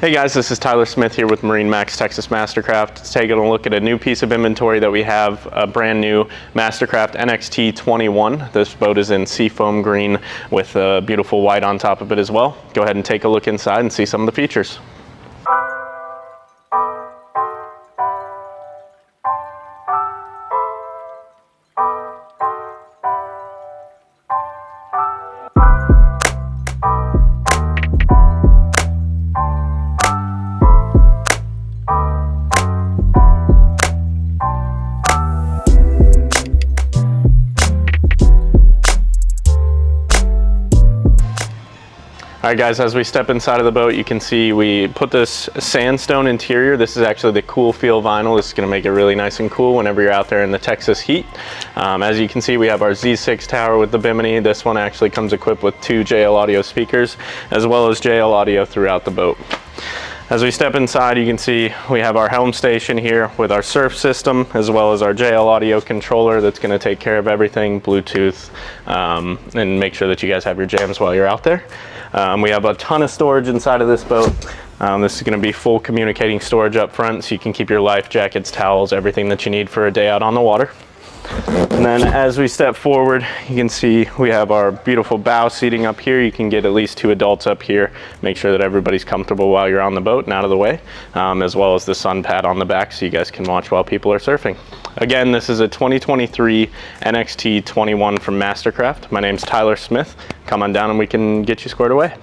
Hey guys, this is Tyler Smith here with MarineMax Texas MasterCraft. Taking a look at a new piece of inventory that we have, a brand new MasterCraft NXT21. This boat is in seafoam green with a beautiful white on top of it as well. Go ahead and take a look inside and see some of the features. Alright guys, as we step inside of the boat, you can see we put this sandstone interior. This is actually the cool feel vinyl. This is going to make it really nice and cool whenever you're out there in the Texas heat. As you can see, we have our Z6 tower with the bimini. This one actually comes equipped with 2 JL audio speakers, as well as JL audio throughout the boat. As we step inside, you can see we have our helm station here with our surf system, as well as our JL audio controller that's going to take care of everything, Bluetooth, and make sure that you guys have your jams while you're out there. We have a ton of storage inside of this boat. This is going to be full communicating storage up front, so you can keep your life jackets, towels, everything that you need for a day out on the water. And then as we step forward, you can see we have our beautiful bow seating up here. You can get at least 2 adults up here. Make sure that everybody's comfortable while you're on the boat and out of the way, as well as the sun pad on the back so you guys can watch while people are surfing. Again, this is a 2023 NXT21 from MasterCraft. My name's Tyler Smith. Come on down and we can get you squared away.